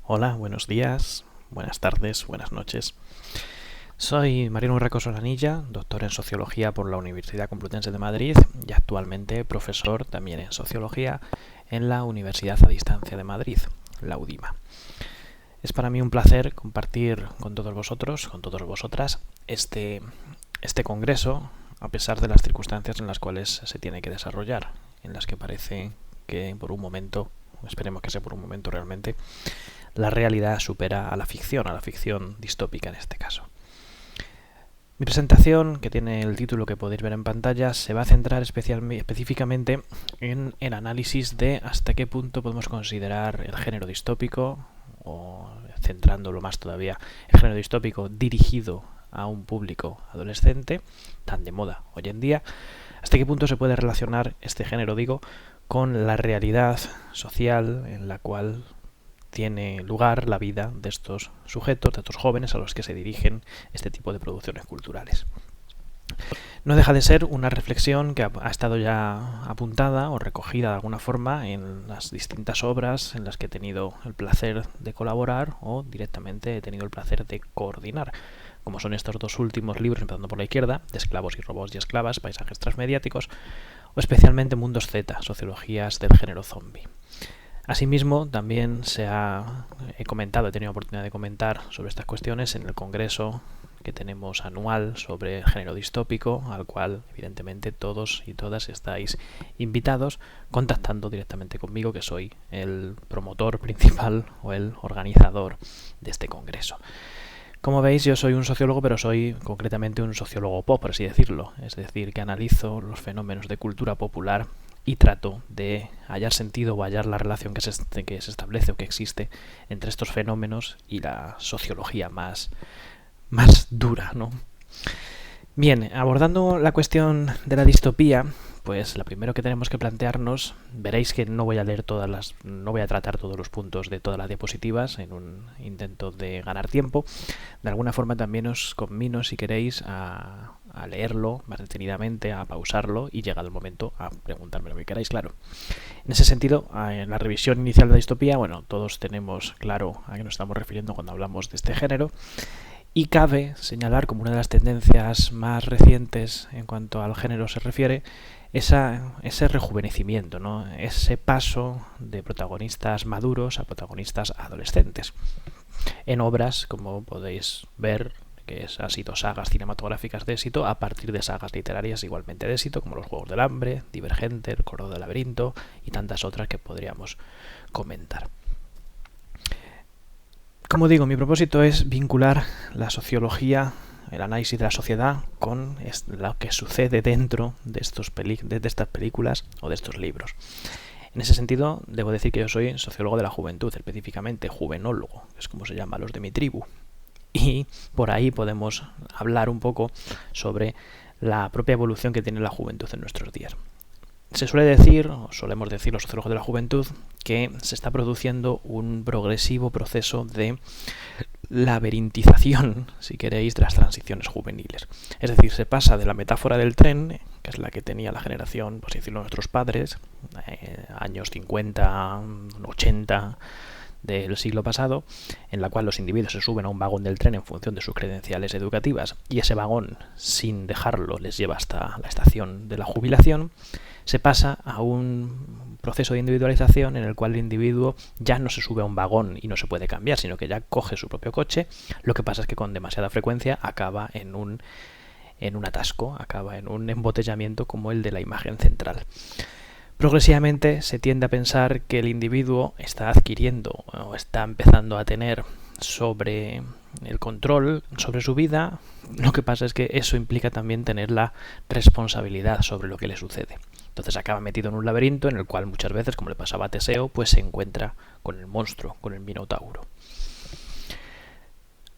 Hola, buenos días, buenas tardes, buenas noches. Soy Mariano Urraco Solanilla, doctor en Sociología por la Universidad Complutense de Madrid y actualmente profesor también en Sociología en la Universidad a Distancia de Madrid, la UDIMA. Es para mí un placer compartir con todos vosotros, con todas vosotras, este congreso, a pesar de las circunstancias en las cuales se tiene que desarrollar, en las que parece que por un momento, esperemos que sea por un momento realmente, la realidad supera a la ficción distópica en este caso. Mi presentación, que tiene el título que podéis ver en pantalla, se va a centrar específicamente en el análisis de hasta qué punto podemos considerar el género distópico, o centrándolo más todavía, el género distópico dirigido a un público adolescente, tan de moda hoy en día, hasta qué punto se puede relacionar este género, con la realidad social en la cual tiene lugar la vida de estos sujetos, de estos jóvenes a los que se dirigen este tipo de producciones culturales. No deja de ser una reflexión que ha estado ya apuntada o recogida de alguna forma en las distintas obras en las que he tenido el placer de colaborar o directamente he tenido el placer de coordinar, como son estos dos últimos libros, empezando por la izquierda, de Esclavos y Robots y Esclavas, Paisajes Transmediáticos, o especialmente Mundos Z, Sociologías del género zombie. Asimismo, también he tenido oportunidad de comentar sobre estas cuestiones en el congreso que tenemos anual sobre el género distópico, al cual evidentemente todos y todas estáis invitados, contactando directamente conmigo, que soy el promotor principal o el organizador de este congreso. Como veis, yo soy un sociólogo, pero soy concretamente un sociólogo pop, por así decirlo, es decir, que analizo los fenómenos de cultura popular y trato de hallar sentido o hallar la relación que se establece o que existe entre estos fenómenos y la sociología más dura, ¿no? Bien, abordando la cuestión de la distopía, pues lo primero que tenemos que plantearnos, veréis que no voy a tratar todos los puntos de todas las diapositivas en un intento de ganar tiempo. De alguna forma también os conmino, si queréis, a leerlo más detenidamente, a pausarlo y llegado el momento a preguntarme lo que queráis, claro. En ese sentido, en la revisión inicial de la distopía, bueno, todos tenemos claro a qué nos estamos refiriendo cuando hablamos de este género. Y cabe señalar como una de las tendencias más recientes en cuanto al género se refiere ese rejuvenecimiento, ¿no? Ese paso de protagonistas maduros a protagonistas adolescentes. En obras, como podéis ver, que han sido sagas cinematográficas de éxito, a partir de sagas literarias igualmente de éxito, como Los Juegos del Hambre, Divergente, El Corredor del Laberinto y tantas otras que podríamos comentar. Como digo, mi propósito es vincular la sociología, el análisis de la sociedad, con lo que sucede dentro de estas películas o de estos libros. En ese sentido, debo decir que yo soy sociólogo de la juventud, específicamente juvenólogo, que es como se llama a los de mi tribu. Y por ahí podemos hablar un poco sobre la propia evolución que tiene la juventud en nuestros días. Se suele decir, o solemos decir los sociólogos de la juventud, que se está produciendo un progresivo proceso de laberintización, si queréis, de las transiciones juveniles. Es decir, se pasa de la metáfora del tren, que es la que tenía la generación, por así decirlo, nuestros padres, años 50, 80 del siglo pasado, en la cual los individuos se suben a un vagón del tren en función de sus credenciales educativas y ese vagón, sin dejarlo, les lleva hasta la estación de la jubilación. Se pasa a un proceso de individualización en el cual el individuo ya no se sube a un vagón y no se puede cambiar, sino que ya coge su propio coche. Lo que pasa es que con demasiada frecuencia acaba en un atasco, acaba en un embotellamiento como el de la imagen central. Progresivamente se tiende a pensar que el individuo está adquiriendo o está empezando a tener sobre el control sobre su vida. Lo que pasa es que eso implica también tener la responsabilidad sobre lo que le sucede. Entonces acaba metido en un laberinto en el cual muchas veces, como le pasaba a Teseo, pues se encuentra con el monstruo, con el Minotauro.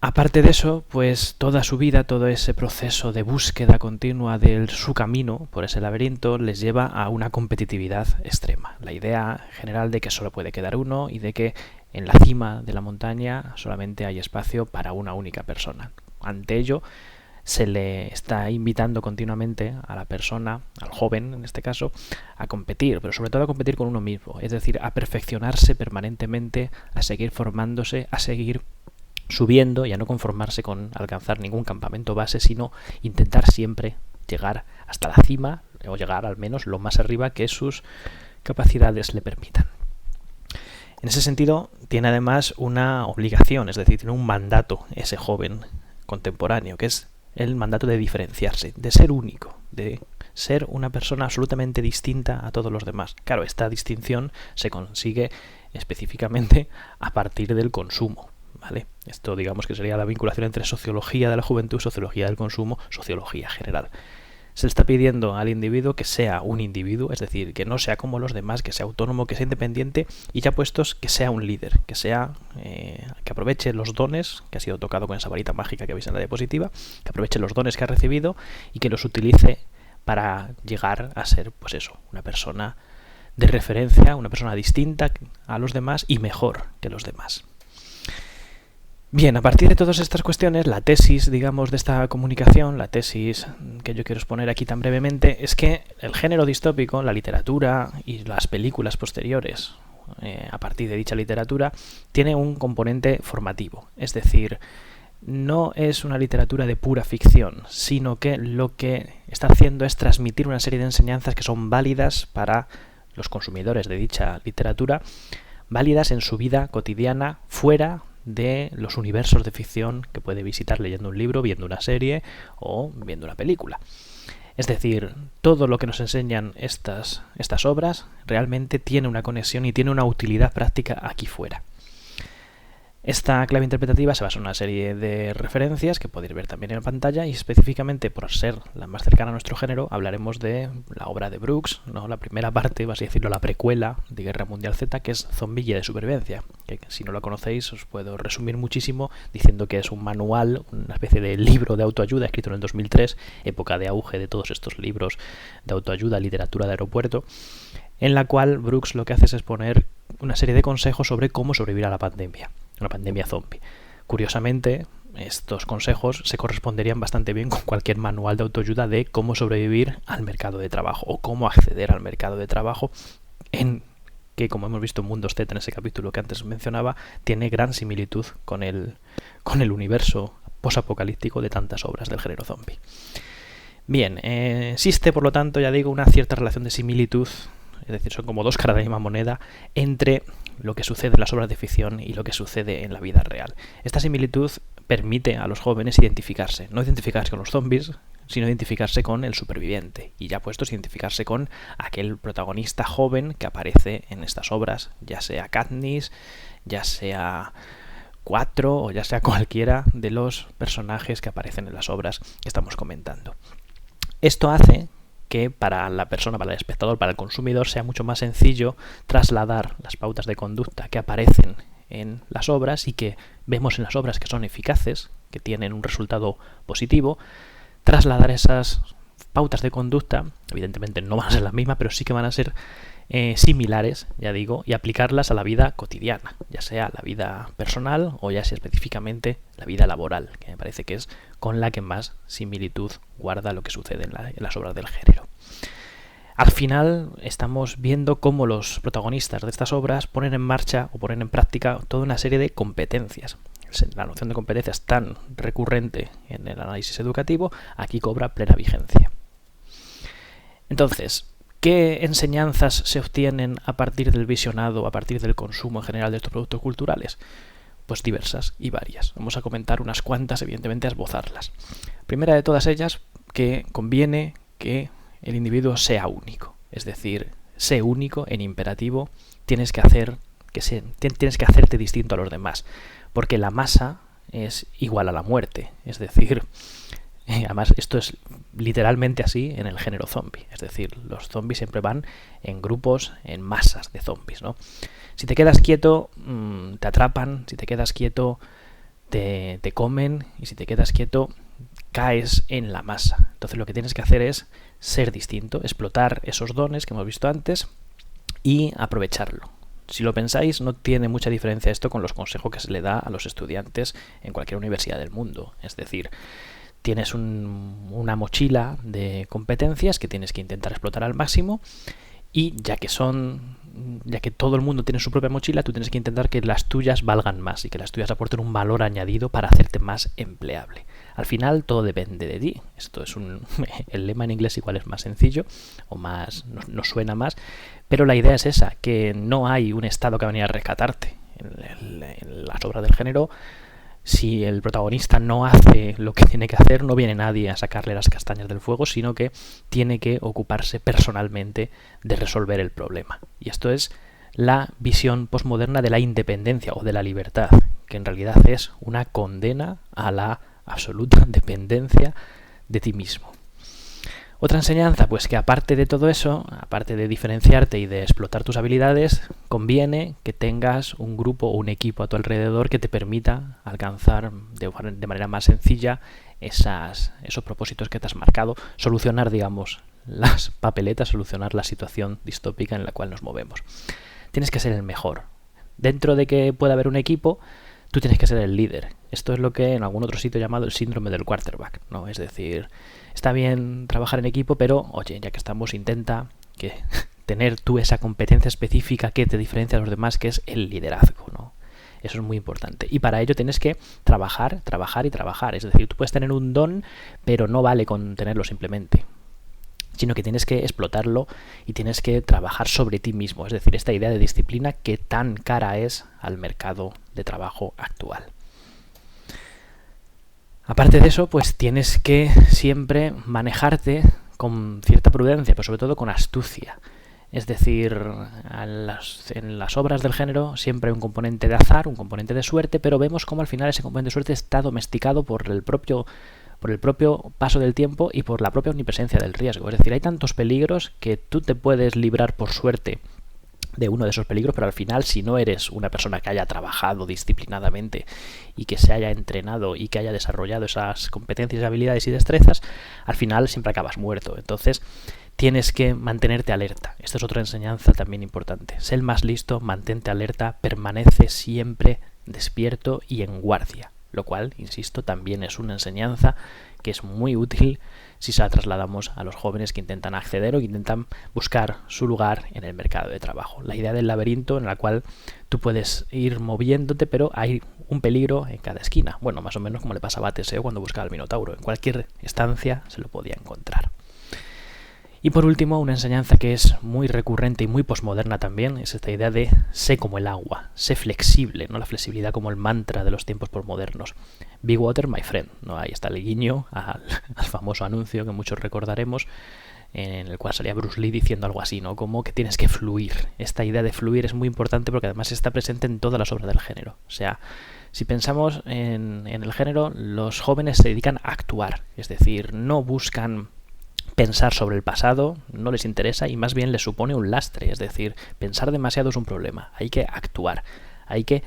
Aparte de eso, pues toda su vida, todo ese proceso de búsqueda continua de su camino por ese laberinto les lleva a una competitividad extrema. La idea general de que solo puede quedar uno y de que en la cima de la montaña solamente hay espacio para una única persona. Ante ello, se le está invitando continuamente a la persona, al joven en este caso, a competir, pero sobre todo a competir con uno mismo, es decir, a perfeccionarse permanentemente, a seguir formándose, a seguir subiendo y a no conformarse con alcanzar ningún campamento base, sino intentar siempre llegar hasta la cima o llegar al menos lo más arriba que sus capacidades le permitan. En ese sentido, tiene además una obligación, es decir, tiene un mandato ese joven contemporáneo, que es el mandato de diferenciarse, de ser único, de ser una persona absolutamente distinta a todos los demás. Claro, esta distinción se consigue específicamente a partir del consumo, ¿vale? Esto digamos que sería la vinculación entre sociología de la juventud, sociología del consumo, sociología general. Se le está pidiendo al individuo que sea un individuo, es decir, que no sea como los demás, que sea autónomo, que sea independiente y ya puestos que sea un líder, que sea que aproveche los dones que ha sido tocado con esa varita mágica que veis en la diapositiva, que aproveche los dones que ha recibido y que los utilice para llegar a ser, pues eso, una persona de referencia, una persona distinta a los demás y mejor que los demás. Bien, a partir de todas estas cuestiones, la tesis, digamos, de esta comunicación, la tesis que yo quiero exponer aquí tan brevemente, es que el género distópico, la literatura y las películas posteriores a partir de dicha literatura, tiene un componente formativo. Es decir, no es una literatura de pura ficción, sino que lo que está haciendo es transmitir una serie de enseñanzas que son válidas para los consumidores de dicha literatura, válidas en su vida cotidiana fuera de los universos de ficción que puede visitar leyendo un libro, viendo una serie o viendo una película. Es decir, todo lo que nos enseñan estas obras realmente tiene una conexión y tiene una utilidad práctica aquí fuera. Esta clave interpretativa se basa en una serie de referencias que podéis ver también en pantalla y específicamente por ser la más cercana a nuestro género hablaremos de la obra de Brooks, ¿no? La primera parte, vas a decirlo, la precuela de Guerra Mundial Z, que es Zombie Guía de Supervivencia, que si no la conocéis os puedo resumir muchísimo diciendo que es un manual, una especie de libro de autoayuda escrito en el 2003, época de auge de todos estos libros de autoayuda, literatura de aeropuerto, en la cual Brooks lo que hace es exponer una serie de consejos sobre cómo sobrevivir a la pandemia, una pandemia zombie. Curiosamente, estos consejos se corresponderían bastante bien con cualquier manual de autoayuda de cómo sobrevivir al mercado de trabajo o cómo acceder al mercado de trabajo, en que, como hemos visto en Mundos Z en ese capítulo que antes mencionaba, tiene gran similitud con el universo posapocalíptico de tantas obras del género zombie. Bien, existe por lo tanto, ya digo, una cierta relación de similitud, es decir, son como dos caras de la misma moneda, entre lo que sucede en las obras de ficción y lo que sucede en la vida real. Esta similitud permite a los jóvenes identificarse, no identificarse con los zombies, sino identificarse con el superviviente, y ya puestos identificarse con aquel protagonista joven que aparece en estas obras, ya sea Katniss, ya sea Quattro o ya sea cualquiera de los personajes que aparecen en las obras que estamos comentando. Esto hace que para la persona, para el espectador, para el consumidor, sea mucho más sencillo trasladar las pautas de conducta que aparecen en las obras y que vemos en las obras que son eficaces, que tienen un resultado positivo, trasladar esas pautas de conducta, evidentemente no van a ser las mismas, pero sí que van a ser similares, ya digo, y aplicarlas a la vida cotidiana, ya sea la vida personal o ya sea específicamente la vida laboral, que me parece que es con la que más similitud guarda lo que sucede en las obras del género. Al final estamos viendo cómo los protagonistas de estas obras ponen en marcha o ponen en práctica toda una serie de competencias. La noción de competencia es tan recurrente en el análisis educativo, aquí cobra plena vigencia. Entonces, ¿qué enseñanzas se obtienen a partir del visionado, a partir del consumo en general de estos productos culturales? Pues diversas y varias. Vamos a comentar unas cuantas, evidentemente a esbozarlas. Primera de todas ellas, que conviene que el individuo sea único. Es decir, sé único en imperativo, tienes que hacerte distinto a los demás, porque la masa es igual a la muerte. Es decir, además esto es literalmente así en el género zombie, es decir, los zombies siempre van en grupos, en masas de zombies, ¿no? Si te quedas quieto, te atrapan, si te quedas quieto, te comen, y si te quedas quieto, caes en la masa. Entonces lo que tienes que hacer es ser distinto, explotar esos dones que hemos visto antes y aprovecharlo. Si lo pensáis, no tiene mucha diferencia esto con los consejos que se le da a los estudiantes en cualquier universidad del mundo. Es decir, tienes una mochila de competencias que tienes que intentar explotar al máximo, y ya que todo el mundo tiene su propia mochila, tú tienes que intentar que las tuyas valgan más y que las tuyas aporten un valor añadido para hacerte más empleable. Al final todo depende de ti. Esto es el lema en inglés igual es más sencillo o más nos suena más, pero la idea es esa, que no hay un estado que va a venir a rescatarte. En las obras del género, si el protagonista no hace lo que tiene que hacer, no viene nadie a sacarle las castañas del fuego, sino que tiene que ocuparse personalmente de resolver el problema. Y esto es la visión posmoderna de la independencia o de la libertad, que en realidad es una condena a la absoluta dependencia de ti mismo. Otra enseñanza, pues que aparte de todo eso, aparte de diferenciarte y de explotar tus habilidades, conviene que tengas un grupo o un equipo a tu alrededor que te permita alcanzar de manera más sencilla esos propósitos que te has marcado, solucionar, digamos, las papeletas, solucionar la situación distópica en la cual nos movemos. Tienes que ser el mejor. Dentro de que pueda haber un equipo, tú tienes que ser el líder. Esto es lo que en algún otro sitio llamado el síndrome del quarterback, ¿no? Es decir, está bien trabajar en equipo, pero, oye, ya que estamos, intenta tener tú esa competencia específica que te diferencia a los demás, que es el liderazgo, ¿no? Eso es muy importante. Y para ello tienes que trabajar, trabajar y trabajar. Es decir, tú puedes tener un don, pero no vale con tenerlo simplemente, sino que tienes que explotarlo y tienes que trabajar sobre ti mismo. Es decir, esta idea de disciplina que tan cara es al mercado de trabajo actual. Aparte de eso, pues tienes que siempre manejarte con cierta prudencia, pero sobre todo con astucia. Es decir, en las obras del género siempre hay un componente de azar, un componente de suerte, pero vemos cómo al final ese componente de suerte está domesticado por el propio paso del tiempo y por la propia omnipresencia del riesgo. Es decir, hay tantos peligros que tú te puedes librar por suerte de uno de esos peligros, pero al final, si no eres una persona que haya trabajado disciplinadamente y que se haya entrenado y que haya desarrollado esas competencias, habilidades y destrezas, al final siempre acabas muerto. Entonces tienes que mantenerte alerta. Esta es otra enseñanza también importante. Sé el más listo, mantente alerta, permanece siempre despierto y en guardia. Lo cual, insisto, también es una enseñanza que es muy útil si se la trasladamos a los jóvenes que intentan acceder o que intentan buscar su lugar en el mercado de trabajo. La idea del laberinto en la cual tú puedes ir moviéndote, pero hay un peligro en cada esquina. Bueno, más o menos como le pasaba a Teseo cuando buscaba al Minotauro. En cualquier estancia se lo podía encontrar. Y por último, una enseñanza que es muy recurrente y muy posmoderna también es esta idea de sé como el agua, sé flexible, ¿no? La flexibilidad como el mantra de los tiempos posmodernos. Be water, my friend, ¿no? Ahí está el guiño al famoso anuncio que muchos recordaremos, en el cual salía Bruce Lee diciendo algo así, ¿no? Como que tienes que fluir. Esta idea de fluir es muy importante porque además está presente en todas las obras del género. O sea, si pensamos en el género, los jóvenes se dedican a actuar, es decir, no buscan pensar sobre el pasado, no les interesa y más bien les supone un lastre. Es decir, pensar demasiado es un problema. Hay que actuar, hay que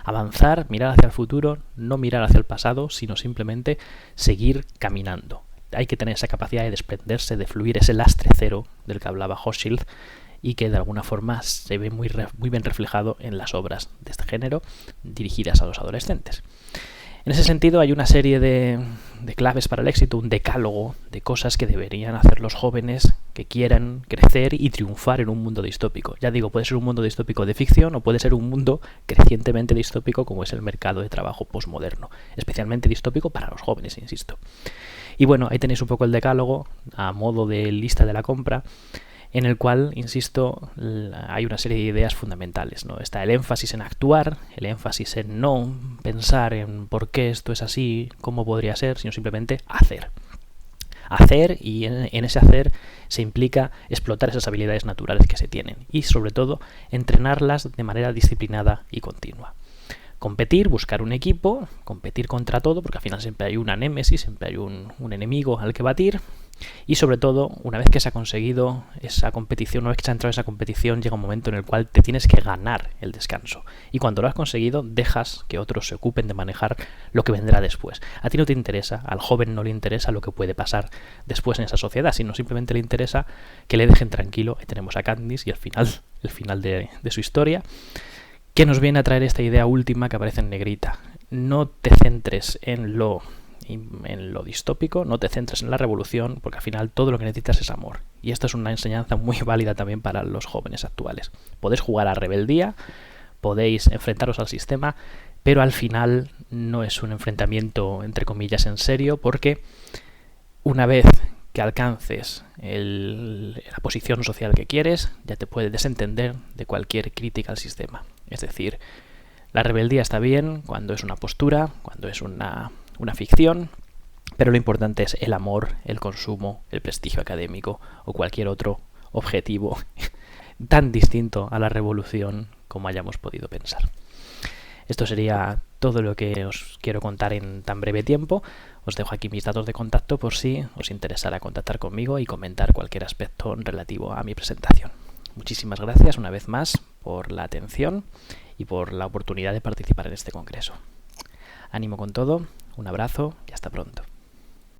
avanzar, mirar hacia el futuro, no mirar hacia el pasado, sino simplemente seguir caminando. Hay que tener esa capacidad de desprenderse, de fluir, ese lastre cero del que hablaba Hochschild y que de alguna forma se ve muy bien reflejado en las obras de este género dirigidas a los adolescentes. En ese sentido hay una serie de claves para el éxito, un decálogo de cosas que deberían hacer los jóvenes que quieran crecer y triunfar en un mundo distópico. Ya digo, puede ser un mundo distópico de ficción o puede ser un mundo crecientemente distópico como es el mercado de trabajo posmoderno, especialmente distópico para los jóvenes, insisto. Y bueno, ahí tenéis un poco el decálogo a modo de lista de la compra, en el cual, insisto, hay una serie de ideas fundamentales, ¿no? Está el énfasis en actuar, el énfasis en no pensar en por qué esto es así, cómo podría ser, sino simplemente hacer. Hacer, y en ese hacer se implica explotar esas habilidades naturales que se tienen y, sobre todo, entrenarlas de manera disciplinada y continua. Competir, buscar un equipo, competir contra todo, porque al final siempre hay una némesis, siempre hay un enemigo al que batir. Y sobre todo, una vez que se ha conseguido esa competición, una vez que se ha entrado en esa competición, llega un momento en el cual te tienes que ganar el descanso. Y cuando lo has conseguido, dejas que otros se ocupen de manejar lo que vendrá después. A ti no te interesa, al joven no le interesa lo que puede pasar después en esa sociedad, sino simplemente le interesa que le dejen tranquilo. Ahí tenemos a Katniss y el final de su historia, que nos viene a traer esta idea última que aparece en negrita. No te centres en lo en lo distópico, no te centres en la revolución, porque al final todo lo que necesitas es amor. Y esto es una enseñanza muy válida también para los jóvenes actuales. Podéis jugar a rebeldía, podéis enfrentaros al sistema, pero al final no es un enfrentamiento entre comillas en serio, porque una vez que alcances la posición social que quieres, ya te puedes desentender de cualquier crítica al sistema. Es decir, la rebeldía está bien cuando es una postura, cuando es una ficción, pero lo importante es el amor, el consumo, el prestigio académico o cualquier otro objetivo tan distinto a la revolución como hayamos podido pensar. Esto sería todo lo que os quiero contar en tan breve tiempo. Os dejo aquí mis datos de contacto por si os interesara contactar conmigo y comentar cualquier aspecto relativo a mi presentación. Muchísimas gracias una vez más por la atención y por la oportunidad de participar en este congreso. Ánimo con todo, un abrazo y hasta pronto.